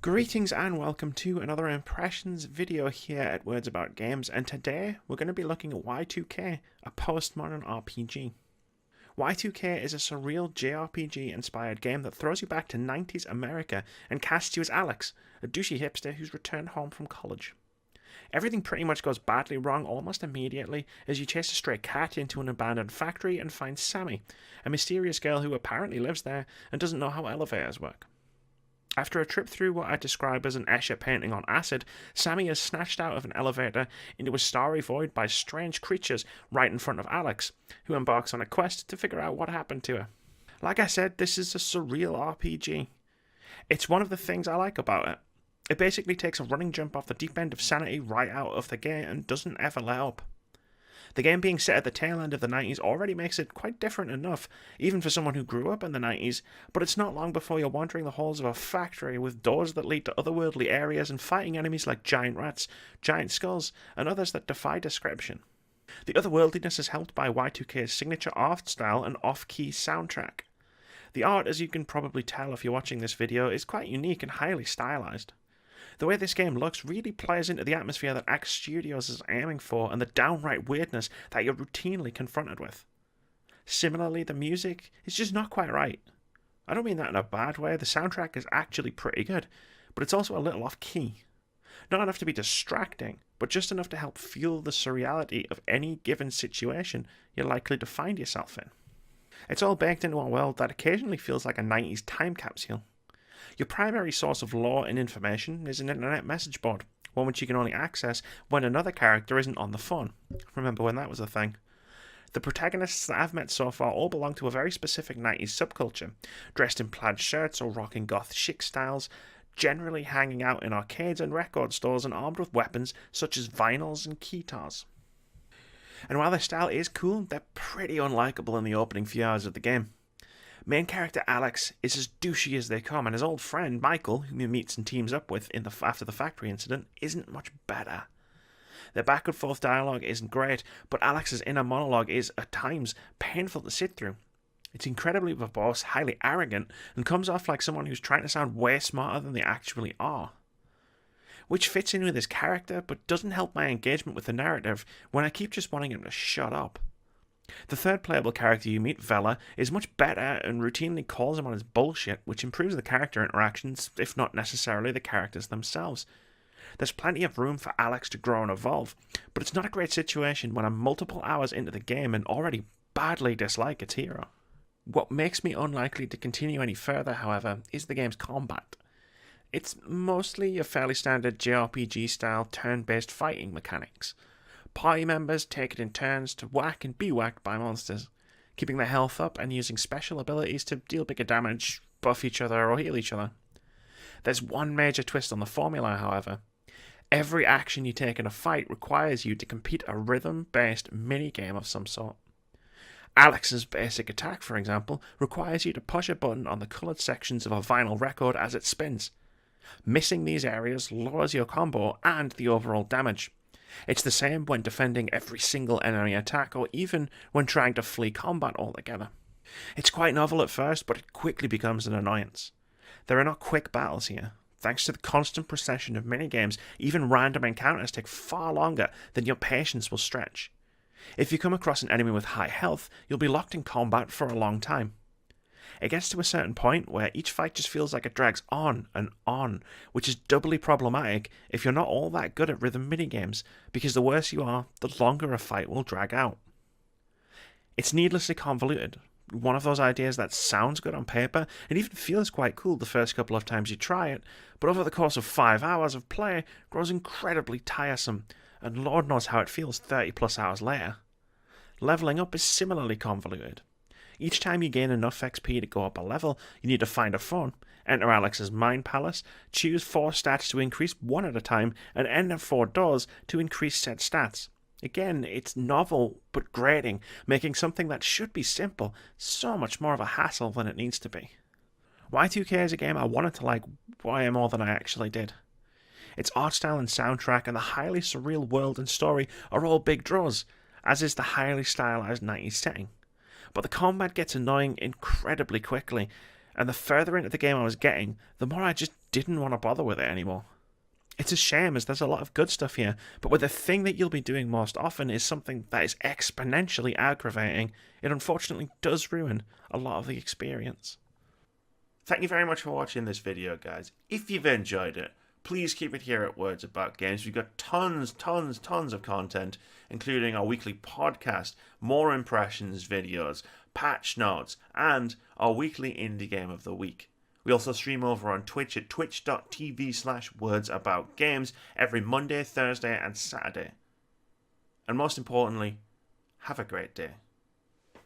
Greetings and welcome to another impressions video here at Words About Games, and today we're going to be looking at YIIK, a postmodern RPG. YIIK is a surreal JRPG inspired game that throws you back to 90s America and casts you as Alex, a douchey hipster who's returned home from college. Everything pretty much goes badly wrong almost immediately as you chase a stray cat into an abandoned factory and find Sammy, a mysterious girl who apparently lives there and doesn't know how elevators work. After a trip through what I describe as an Escher painting on acid, Sammy is snatched out of an elevator into a starry void by strange creatures right in front of Alex, who embarks on a quest to figure out what happened to her. Like I said, this is a surreal RPG. It's one of the things I like about it. It basically takes a running jump off the deep end of sanity right out of the gate and doesn't ever let up. The game being set at the tail end of the 90s already makes it quite different enough, even for someone who grew up in the 90s, but it's not long before you're wandering the halls of a factory with doors that lead to otherworldly areas and fighting enemies like giant rats, giant skulls, and others that defy description. The otherworldliness is helped by YIIK's signature art style and off-key soundtrack. The art, as you can probably tell if you're watching this video, is quite unique and highly stylized. The way this game looks really plays into the atmosphere that Axe Studios is aiming for and the downright weirdness that you're routinely confronted with. Similarly, the music is just not quite right. I don't mean that in a bad way, the soundtrack is actually pretty good, but it's also a little off-key. Not enough to be distracting, but just enough to help fuel the surreality of any given situation you're likely to find yourself in. It's all baked into a world that occasionally feels like a 90s time capsule. Your primary source of lore and information is an internet message board, one which you can only access when another character isn't on the phone. Remember when that was a thing? The protagonists that I've met so far all belong to a very specific 90s subculture, dressed in plaid shirts or rocking goth chic styles, generally hanging out in arcades and record stores and armed with weapons such as vinyls and keytars. And while their style is cool, they're pretty unlikable in the opening few hours of the game. Main character Alex is as douchey as they come, and his old friend Michael, whom he meets and teams up with after the factory incident, isn't much better. Their back and forth dialogue isn't great, but Alex's inner monologue is, at times, painful to sit through. It's incredibly verbose, highly arrogant, and comes off like someone who's trying to sound way smarter than they actually are. Which fits in with his character, but doesn't help my engagement with the narrative when I keep just wanting him to shut up. The third playable character you meet, Vela, is much better and routinely calls him on his bullshit, which improves the character interactions, if not necessarily the characters themselves. There's plenty of room for Alex to grow and evolve, but it's not a great situation when I'm multiple hours into the game and already badly dislike its hero. What makes me unlikely to continue any further, however, is the game's combat. It's mostly a fairly standard JRPG-style turn-based fighting mechanics. Party members take it in turns to whack and be whacked by monsters, keeping their health up and using special abilities to deal bigger damage, buff each other, or heal each other. There's one major twist on the formula, however. Every action you take in a fight requires you to complete a rhythm-based minigame of some sort. Alex's basic attack, for example, requires you to push a button on the coloured sections of a vinyl record as it spins. Missing these areas lowers your combo and the overall damage. It's the same when defending every single enemy attack, or even when trying to flee combat altogether. It's quite novel at first, but it quickly becomes an annoyance. There are not quick battles here. Thanks to the constant procession of minigames, even random encounters take far longer than your patience will stretch. If you come across an enemy with high health, you'll be locked in combat for a long time. It gets to a certain point where each fight just feels like it drags on and on, which is doubly problematic if you're not all that good at rhythm minigames, because the worse you are, the longer a fight will drag out. It's needlessly convoluted, one of those ideas that sounds good on paper and even feels quite cool the first couple of times you try it, but over the course of 5 hours of play grows incredibly tiresome, and Lord knows how it feels 30 plus hours later. Leveling up is similarly convoluted. Each time you gain enough XP to go up a level, you need to find a phone, enter Alex's Mind Palace, choose 4 stats to increase one at a time, and enter 4 doors to increase said stats. Again, it's novel but grating, making something that should be simple so much more of a hassle than it needs to be. YIIK is a game I wanted to like way more than I actually did. Its art style and soundtrack and the highly surreal world and story are all big draws, as is the highly stylized 90s setting. But the combat gets annoying incredibly quickly, and the further into the game I was getting, the more I just didn't want to bother with it anymore. It's a shame, as there's a lot of good stuff here, but when the thing that you'll be doing most often is something that is exponentially aggravating, it unfortunately does ruin a lot of the experience. Thank you very much for watching this video, guys. If you've enjoyed it, please keep it here at Words About Games. We've got tons of content, including our weekly podcast, more impressions videos, patch notes, and our weekly indie game of the week. We also stream over on Twitch at twitch.tv/wordsaboutgames every Monday, Thursday, and Saturday. And most importantly, have a great day.